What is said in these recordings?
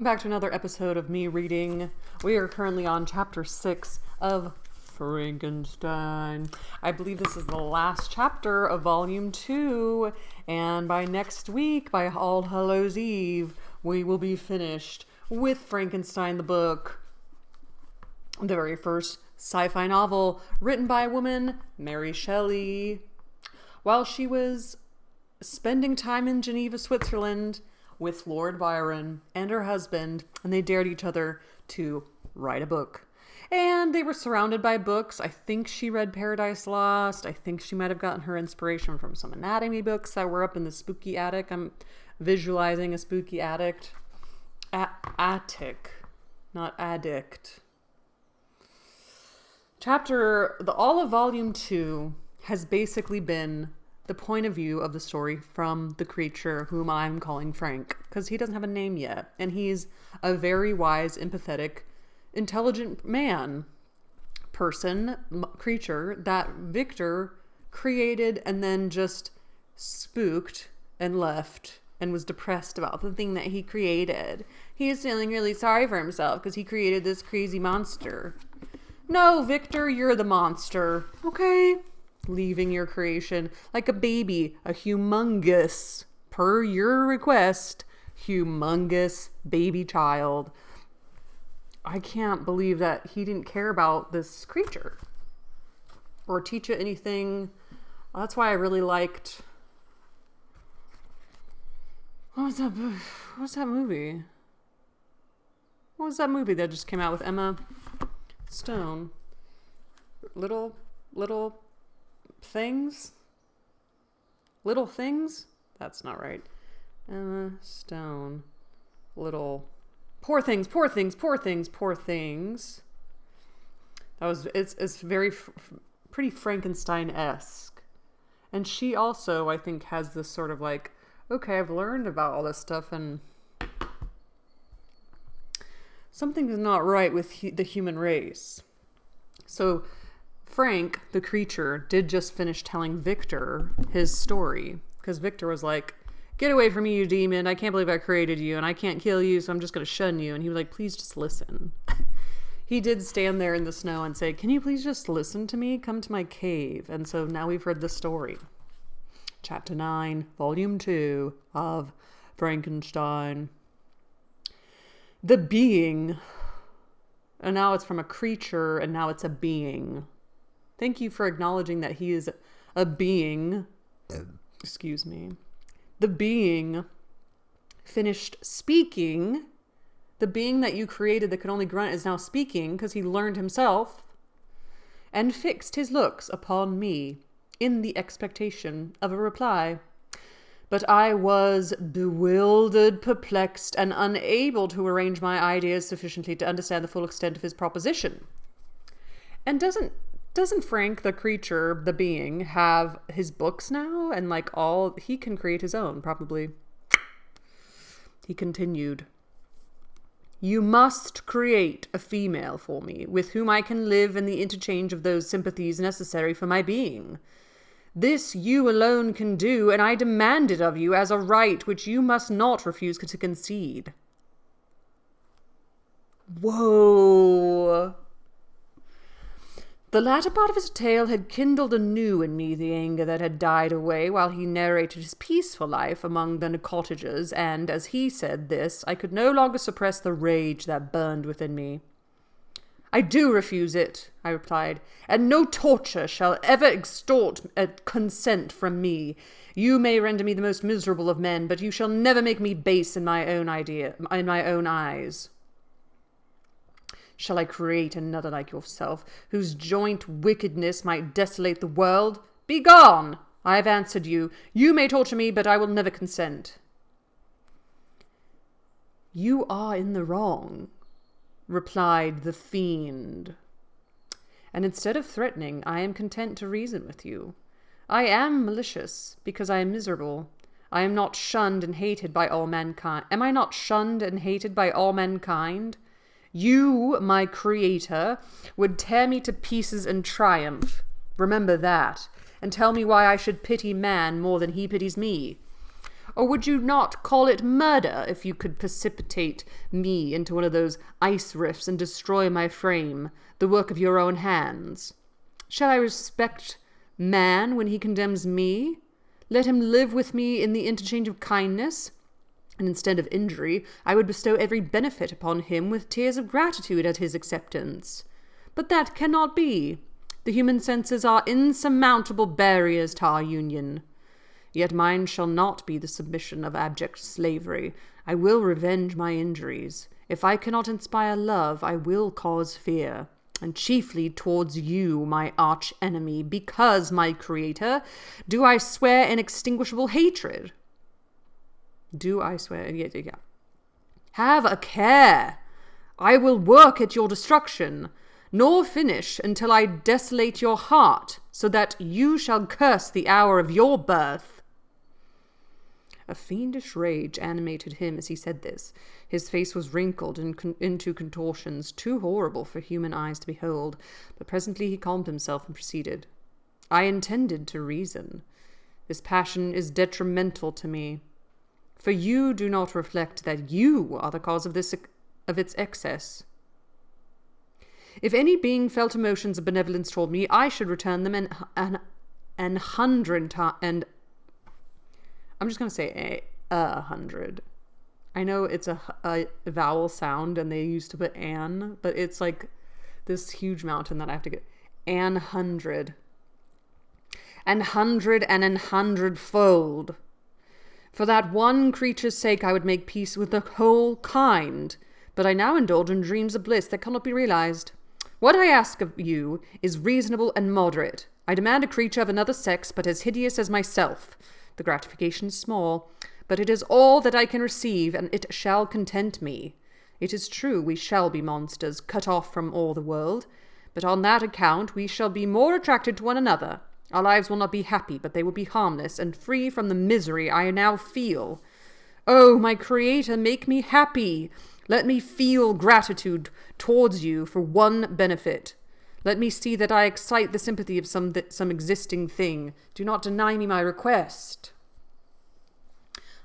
Back to another episode of me reading. We are currently on chapter 6 of Frankenstein. I believe this is the last chapter of volume 2, and by next week, by All Hallows Eve, we will be finished with Frankenstein the book, the very first sci-fi novel written by a woman, Mary Shelley. While she was spending time in Geneva, Switzerland, with Lord Byron and her husband, and they dared each other to write a book. And they were surrounded by books. I think she read Paradise Lost. I think she might have gotten her inspiration from some anatomy books that were up in the spooky attic. I'm visualizing a spooky attic. Attic, not addict. All of volume 2 has basically been the point of view of the story from the creature whom I'm calling Frank, because he doesn't have a name yet, and he's a very wise, empathetic, intelligent creature that Victor created and then just spooked and left and was depressed about the thing that he created. He is feeling really sorry for himself because he created this crazy monster. No, Victor, you're the monster, okay? Leaving your creation like a baby, a humongous, per your request, humongous baby child. I can't believe that he didn't care about this creature or teach it anything. That's why I really liked... What was that movie? What was that movie that just came out with Emma Stone? Little things? Little things? That's not right. Emma Stone. Little... Poor things. It's very pretty Frankenstein-esque. And she also, I think, has this sort of like, okay, I've learned about all this stuff and something is not right with the human race. So Frank, the creature, did just finish telling Victor his story, because Victor was like, get away from me, you demon. I can't believe I created you, and I can't kill you, so I'm just going to shun you. And he was like, please just listen. He did stand there in the snow and say, can you please just listen to me? Come to my cave. And so now we've heard the story. Chapter 9, Volume 2 of Frankenstein. The being. And now it's from a creature, and now it's a being. Thank you for acknowledging that he is a being. Excuse me. The being finished speaking. The being that you created that could only grunt is now speaking because he learned himself and fixed his looks upon me in the expectation of a reply. But I was bewildered, perplexed, and unable to arrange my ideas sufficiently to understand the full extent of his proposition. And doesn't Frank, the creature, the being, have his books now? And he can create his own, probably. He continued. You must create a female for me, with whom I can live in the interchange of those sympathies necessary for my being. This you alone can do, and I demand it of you as a right which you must not refuse to concede. Whoa. The latter part of his tale had kindled anew in me the anger that had died away while he narrated his peaceful life among the cottagers, and as he said this, I could no longer suppress the rage that burned within me. I do refuse it, I replied, and no torture shall ever extort a consent from me. You may render me the most miserable of men, but you shall never make me base in my own eyes. Shall I create another like yourself, whose joint wickedness might desolate the world? Begone! I have answered you. You may torture me, but I will never consent. You are in the wrong, replied the fiend. And instead of threatening, I am content to reason with you. I am malicious, because I am miserable. I am not shunned and hated by all mankind. Am I not shunned and hated by all mankind? You, my creator, would tear me to pieces in triumph. Remember that, and tell me why I should pity man more than he pities me. Or would you not call it murder if you could precipitate me into one of those ice rifts and destroy my frame, the work of your own hands? Shall I respect man when he condemns me? Let him live with me in the interchange of kindness, and instead of injury, I would bestow every benefit upon him with tears of gratitude at his acceptance. But that cannot be. The human senses are insurmountable barriers to our union. Yet mine shall not be the submission of abject slavery. I will revenge my injuries. If I cannot inspire love, I will cause fear, and chiefly towards you, my arch-enemy, because, my creator, do I swear inextinguishable hatred. Do I swear? Yeah. Have a care. I will work at your destruction, nor finish until I desolate your heart, so that you shall curse the hour of your birth. A fiendish rage animated him as he said this. His face was wrinkled into contortions too horrible for human eyes to behold, but presently he calmed himself and proceeded. I intended to reason. This passion is detrimental to me, for you do not reflect that you are the cause of its excess. If any being felt emotions of benevolence toward me, I should return them an hundred times, and I'm just going to say a hundred. I know it's a vowel sound, and they used to put an, but it's like this huge mountain that I have to get. An hundred and an hundredfold. For that one creature's sake I would make peace with the whole kind, but I now indulge in dreams of bliss that cannot be realized. What I ask of you is reasonable and moderate. I demand a creature of another sex, but as hideous as myself. The gratification is small, but it is all that I can receive, and it shall content me. It is true we shall be monsters, cut off from all the world, but on that account we shall be more attracted to one another. Our lives will not be happy, but they will be harmless and free from the misery I now feel. Oh, my Creator, make me happy. Let me feel gratitude towards you for one benefit. Let me see that I excite the sympathy of some existing thing. Do not deny me my request.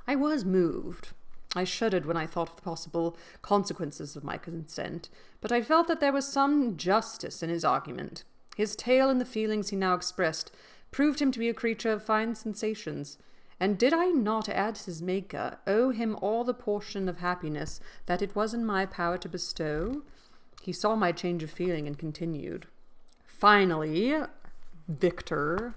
I was moved. I shuddered when I thought of the possible consequences of my consent, but I felt that there was some justice in his argument. His tale and the feelings he now expressed proved him to be a creature of fine sensations, and did I not, as his maker, owe him all the portion of happiness that it was in my power to bestow? He saw my change of feeling and continued. Finally, Victor,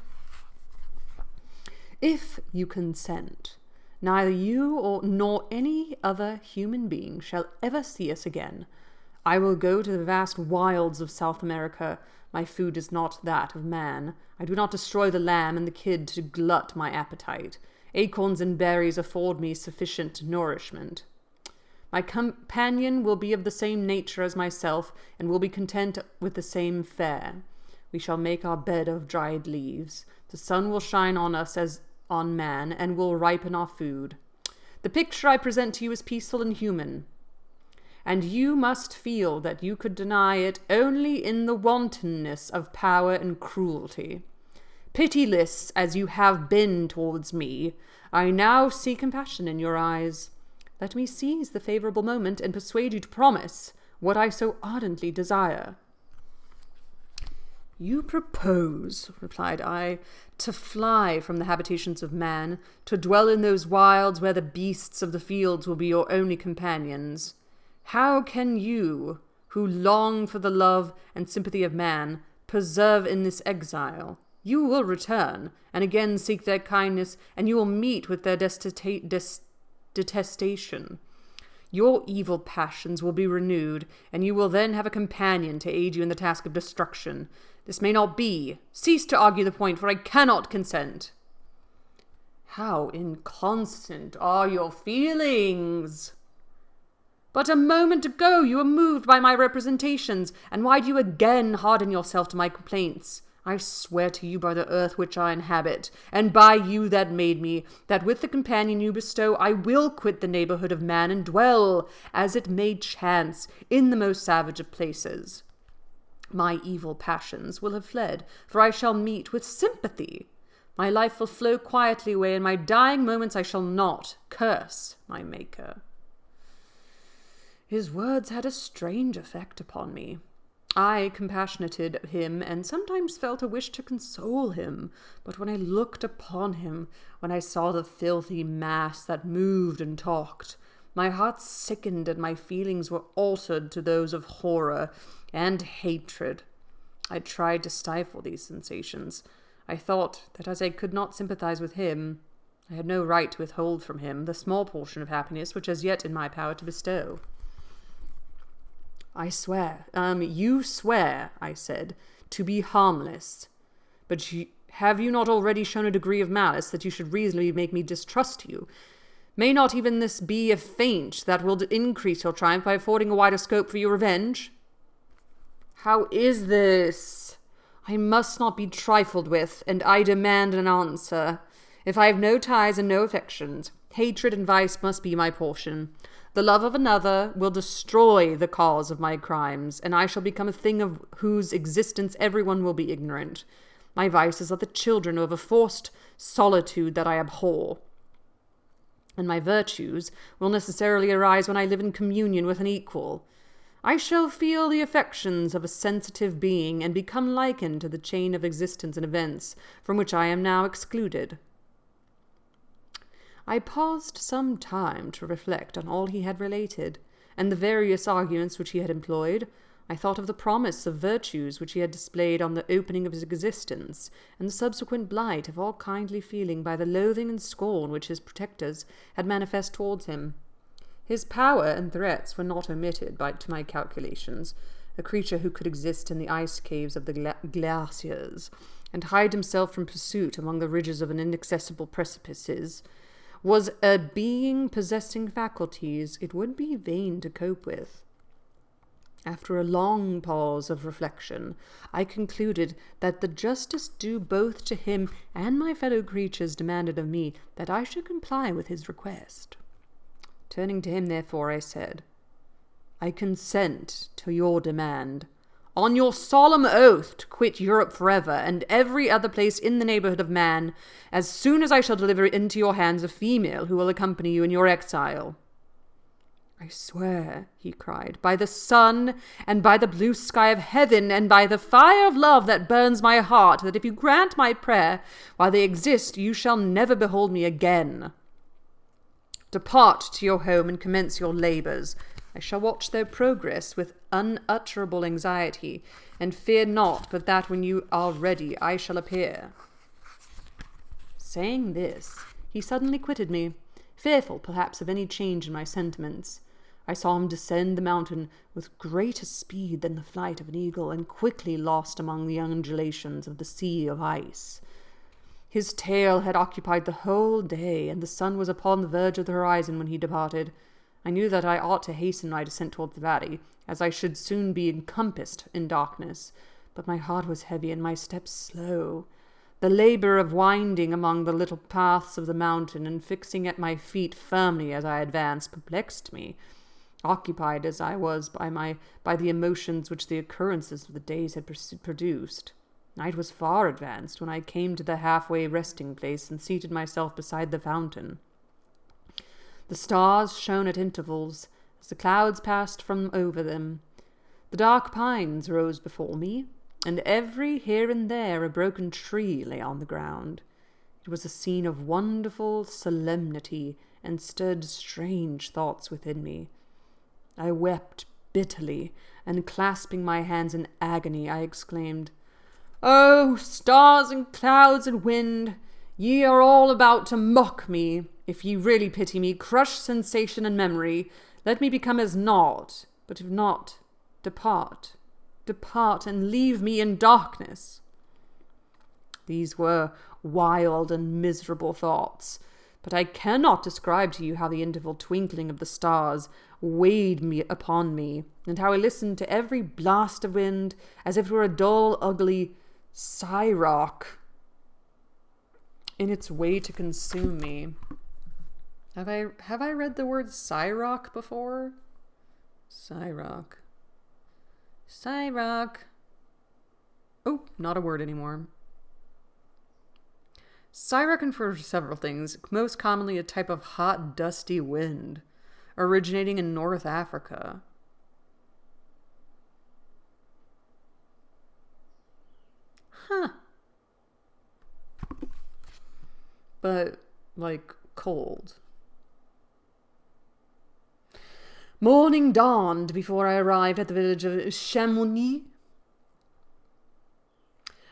if you consent, neither you nor any other human being shall ever see us again. I will go to the vast wilds of South America. My food is not that of man. I do not destroy the lamb and the kid to glut my appetite. Acorns and berries afford me sufficient nourishment. My companion will be of the same nature as myself, and will be content with the same fare. We shall make our bed of dried leaves. The sun will shine on us as on man, and will ripen our food. The picture I present to you is peaceful and human, and you must feel that you could deny it only in the wantonness of power and cruelty. Pitiless as you have been towards me, I now see compassion in your eyes. Let me seize the favorable moment and persuade you to promise what I so ardently desire. You propose, replied I, to fly from the habitations of man, to dwell in those wilds where the beasts of the fields will be your only companions. How can you, who long for the love and sympathy of man, persevere in this exile? You will return, and again seek their kindness, and you will meet with their detestation. Your evil passions will be renewed, and you will then have a companion to aid you in the task of destruction. This may not be. Cease to argue the point, for I cannot consent. How inconstant are your feelings! But a moment ago you were moved by my representations, and why do you again harden yourself to my complaints? I swear to you by the earth which I inhabit, and by you that made me, that with the companion you bestow I will quit the neighborhood of man and dwell, as it may chance, in the most savage of places. My evil passions will have fled, for I shall meet with sympathy. My life will flow quietly away. In my dying moments I shall not curse my Maker." His words had a strange effect upon me. I compassionated him and sometimes felt a wish to console him, but when I looked upon him, when I saw the filthy mass that moved and talked, my heart sickened and my feelings were altered to those of horror and hatred. I tried to stifle these sensations. I thought that as I could not sympathize with him, I had no right to withhold from him the small portion of happiness which was yet in my power to bestow. "I swear, you swear," I said, "to be harmless. But have you not already shown a degree of malice that you should reasonably make me distrust you? May not even this be a feint that will increase your triumph by affording a wider scope for your revenge?" "How is this? I must not be trifled with, and I demand an answer. If I have no ties and no affections, hatred and vice must be my portion. The love of another will destroy the cause of my crimes, and I shall become a thing of whose existence everyone will be ignorant. My vices are the children of a forced solitude that I abhor, and my virtues will necessarily arise when I live in communion with an equal. I shall feel the affections of a sensitive being, and become likened to the chain of existence and events from which I am now excluded." I paused some time to reflect on all he had related, and the various arguments which he had employed. I thought of the promise of virtues which he had displayed on the opening of his existence, and the subsequent blight of all kindly feeling by the loathing and scorn which his protectors had manifest towards him. His power and threats were not omitted to my calculations. A creature who could exist in the ice caves of the glaciers, and hide himself from pursuit among the ridges of inaccessible precipices, was a being possessing faculties it would be vain to cope with. After a long pause of reflection, I concluded that the justice due both to him and my fellow creatures demanded of me that I should comply with his request. Turning to him, therefore, I said, "I consent to your demand. On your solemn oath to quit Europe forever, and every other place in the neighborhood of man, as soon as I shall deliver into your hands a female who will accompany you in your exile." "I swear," he cried, "by the sun, and by the blue sky of heaven, and by the fire of love that burns my heart, that if you grant my prayer while they exist, you shall never behold me again. Depart to your home and commence your labors. I shall watch their progress with unutterable anxiety, and fear not but that when you are ready I shall appear." Saying this, he suddenly quitted me, fearful perhaps of any change in my sentiments. I saw him descend the mountain with greater speed than the flight of an eagle, and quickly lost among the undulations of the sea of ice. His tale had occupied the whole day, and the sun was upon the verge of the horizon when he departed. I knew that I ought to hasten my descent towards the valley, as I should soon be encompassed in darkness, but my heart was heavy and my steps slow. The labor of winding among the little paths of the mountain and fixing at my feet firmly as I advanced perplexed me, occupied as I was by the emotions which the occurrences of the days had produced. Night was far advanced when I came to the halfway resting place and seated myself beside the fountain. The stars shone at intervals as the clouds passed from over them. The dark pines rose before me, and every here and there a broken tree lay on the ground. It was a scene of wonderful solemnity and stirred strange thoughts within me. I wept bitterly, and clasping my hands in agony, I exclaimed, "Oh, stars and clouds and wind, ye are all about to mock me. If ye really pity me, crush sensation and memory. Let me become as naught, but if not, depart, depart, and leave me in darkness." These were wild and miserable thoughts, but I cannot describe to you how the interval twinkling of the stars weighed me upon me, and how I listened to every blast of wind as if it were a dull, ugly siroc in its way to consume me. Have I read the word siroc before? Siroc. Siroc. Oh, not a word anymore. So I reckon for several things, most commonly a type of hot, dusty wind originating in North Africa. Huh. But, like, cold. Morning dawned before I arrived at the village of Chamonix.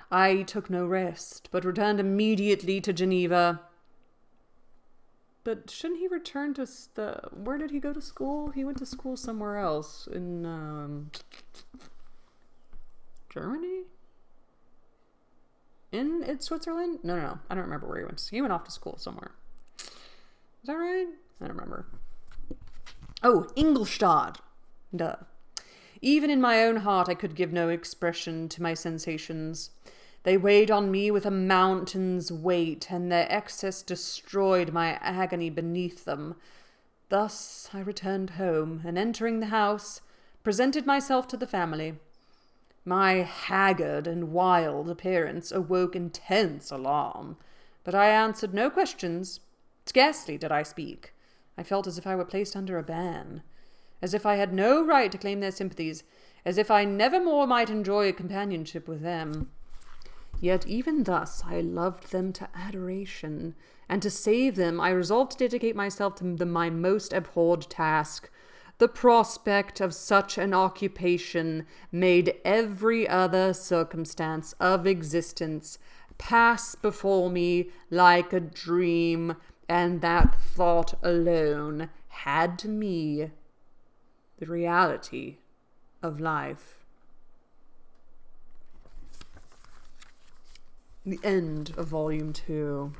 I took no rest, but returned immediately to Geneva. But shouldn't he return to where did he go to school? He went to school somewhere else in Germany? In Switzerland? No. I don't remember where he went. He went off to school somewhere. Is that right? I don't remember. Oh, Ingolstadt. Duh. Even in my own heart, I could give no expression to my sensations. They weighed on me with a mountain's weight, and their excess destroyed my agony beneath them. Thus I returned home, and entering the house, presented myself to the family. My haggard and wild appearance awoke intense alarm, but I answered no questions. Scarcely did I speak. I felt as if I were placed under a ban, as if I had no right to claim their sympathies, as if I never more might enjoy a companionship with them. Yet even thus I loved them to adoration, and to save them I resolved to dedicate myself to my most abhorred task. The prospect of such an occupation made every other circumstance of existence pass before me like a dream, and that thought alone had to me the reality of life. The end of volume 2.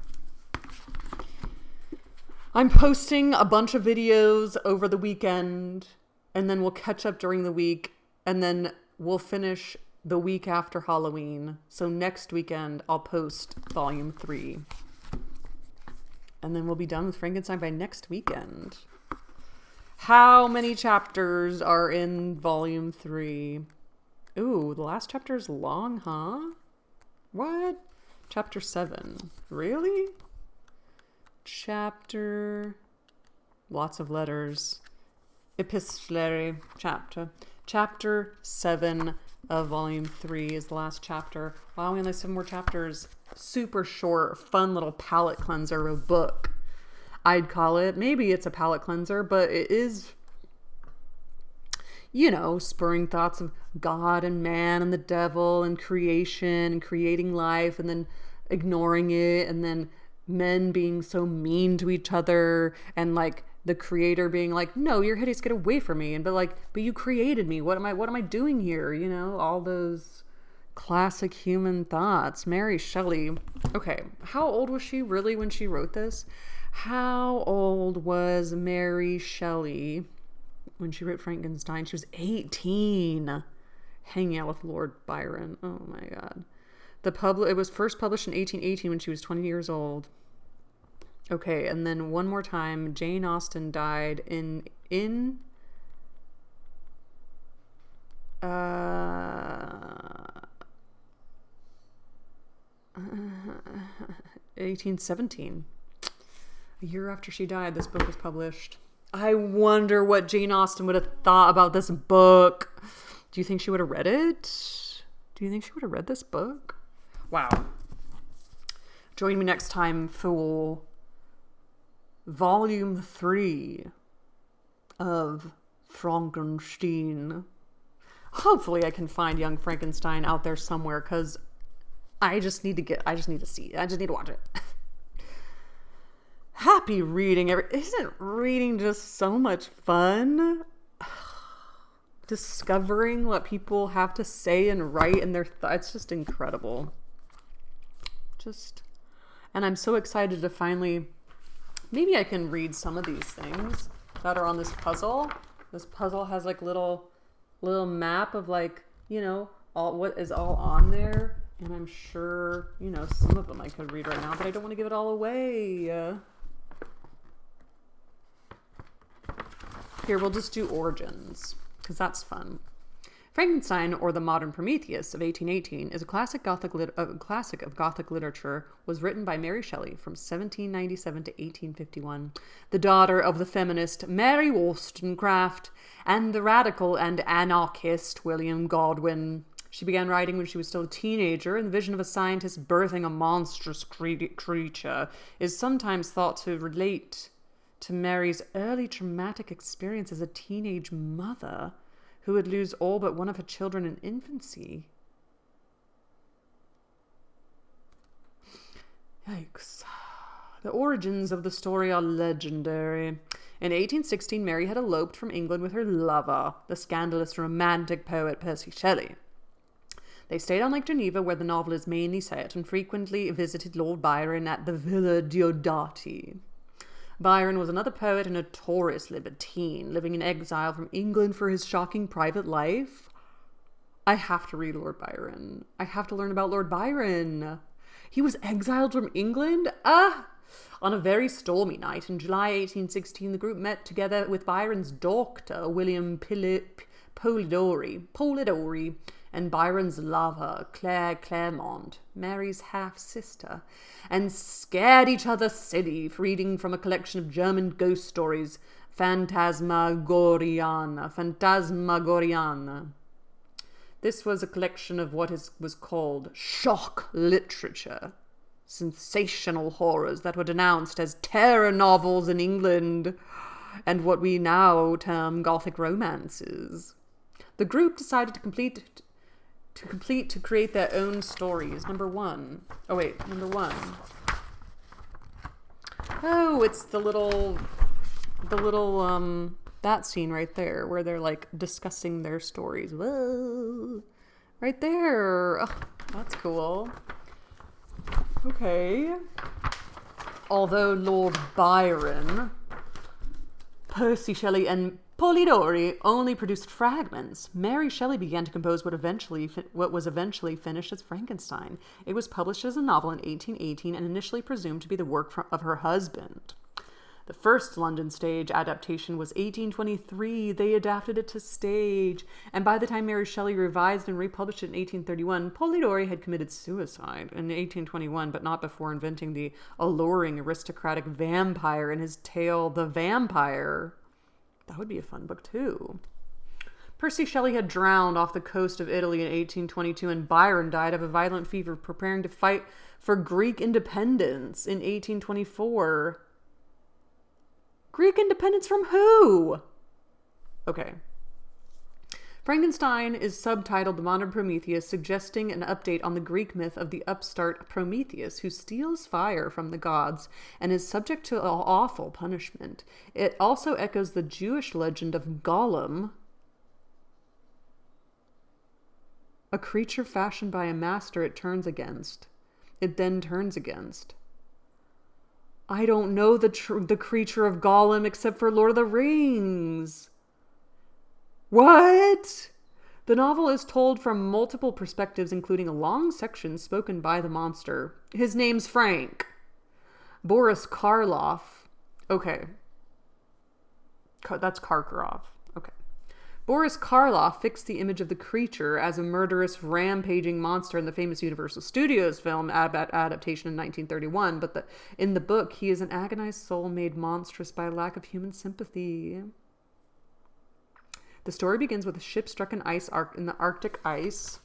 I'm posting a bunch of videos over the weekend, and then we'll catch up during the week, and then we'll finish the week after Halloween. So next weekend, I'll post volume 3. And then we'll be done with Frankenstein by next weekend. How many chapters are in volume 3? Ooh, the last chapter is long, huh? What? Chapter 7. Really? Chapter... Lots of letters. Epistolary chapter. Chapter 7 of volume 3 is the last chapter. Wow, we only have 7 more chapters. Super short, fun little palate cleanser of book. I'd call it. Maybe it's a palate cleanser, but it is, you know, spurring thoughts of God and man and the devil and creation and creating life and then ignoring it, and then men being so mean to each other, and like the creator being like, no, you're hideous, get away from me. And but you created me. What am I doing here? You know, all those classic human thoughts. Mary Shelley. Okay, how old was she really when she wrote this? How old was Mary Shelley when she wrote Frankenstein? She was 18, hanging out with Lord Byron. Oh my God. It was first published in 1818 when she was 20 years old. Okay, and then one more time, Jane Austen died in 1817. A year after she died, this book was published. I wonder what Jane Austen would have thought about this book. Do you think she would have read it? Do you think she would have read this book? Wow. Join me next time for volume 3 of Frankenstein. Hopefully I can find Young Frankenstein out there somewhere, because I just need to see it. I just need to watch it. Happy reading. Isn't reading just so much fun? Discovering what people have to say and write in their it's just incredible. And I'm so excited to finally, maybe I can read some of these things that are on this puzzle. This puzzle has like little map of like, you know, what is all on there. And I'm sure, you know, some of them I could read right now, but I don't want to give it all away. Here, we'll just do origins, because that's fun. Frankenstein, or the Modern Prometheus of 1818, is a classic of Gothic literature, was written by Mary Shelley from 1797 to 1851, the daughter of the feminist Mary Wollstonecraft and the radical and anarchist William Godwin. She began writing when she was still a teenager, and the vision of a scientist birthing a monstrous creature is sometimes thought to relate to Mary's early traumatic experience as a teenage mother who would lose all but one of her children in infancy. Yikes. The origins of the story are legendary. In 1816, Mary had eloped from England with her lover, the scandalous romantic poet Percy Shelley. They stayed on Lake Geneva, where the novel is mainly set, and frequently visited Lord Byron at the Villa Diodati. Byron was another poet and a notorious libertine, living in exile from England for his shocking private life. I have to read Lord Byron. I have to learn about Lord Byron. He was exiled from England? On a very stormy night in July 1816, the group met together with Byron's doctor, William Polidori, and Byron's lover, Claire Claremont, Mary's half-sister, and scared each other silly for reading from a collection of German ghost stories, Phantasmagoriana. This was a collection of what was called shock literature, sensational horrors that were denounced as terror novels in England, and what we now term Gothic romances. The group decided to create their own stories. Number one. Oh, it's the little, that scene right there where they're like discussing their stories. Whoa. Right there. Oh, that's cool. Okay. Although Lord Byron, Percy Shelley, and Polidori only produced fragments, Mary Shelley began to compose what was eventually finished as Frankenstein. It was published as a novel in 1818 and initially presumed to be the work of her husband. The first London stage adaptation was 1823. They adapted it to stage, and by the time Mary Shelley revised and republished it in 1831, Polidori had committed suicide in 1821, but not before inventing the alluring aristocratic vampire in his tale, The Vampire. That would be a fun book, too. Percy Shelley had drowned off the coast of Italy in 1822, and Byron died of a violent fever preparing to fight for Greek independence in 1824. Greek independence from who? Okay. Frankenstein is subtitled The Modern Prometheus, suggesting an update on the Greek myth of the upstart Prometheus, who steals fire from the gods and is subject to awful punishment. It also echoes the Jewish legend of Golem, a creature fashioned by a master it then turns against. I don't know the creature of Golem except for Lord of the Rings. What? The novel is told from multiple perspectives, including a long section spoken by the monster. His name's Frank. Boris Karloff. Okay. That's Karkaroff. Okay. Boris Karloff fixed the image of the creature as a murderous, rampaging monster in the famous Universal Studios film adaptation in 1931, but in the book, he is an agonized soul made monstrous by a lack of human sympathy. The story begins with a ship struck in the Arctic ice,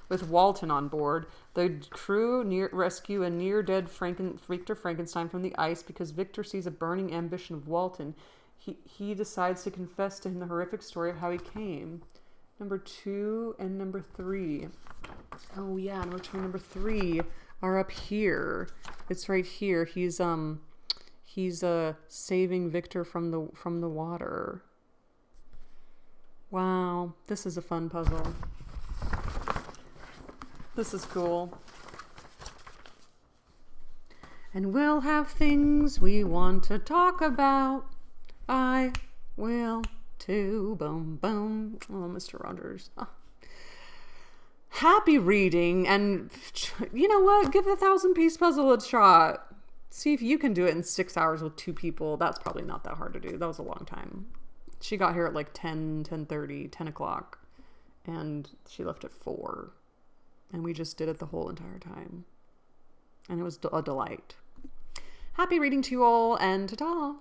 with Walton on board. The crew rescue a near-dead Victor Frankenstein from the ice because Victor sees a burning ambition of Walton. He decides to confess to him the horrific story of how he came. Number 2 and number 3. Oh yeah, number 2 and number 3 are up here. It's right here. He's saving Victor from the water. Wow, this is a fun puzzle. This is cool. And we'll have things we want to talk about. I will too. Boom, boom. Oh, Mr. Rogers. Oh. Happy reading, and you know what? Give the 1,000-piece puzzle a shot. See if you can do it in 6 hours with 2 people. That's probably not that hard to do. That was a long time. She got here at like 10:30, 10 o'clock. and she left at 4. And we just did it the whole entire time. And it was a delight. Happy reading to you all, and ta-ta!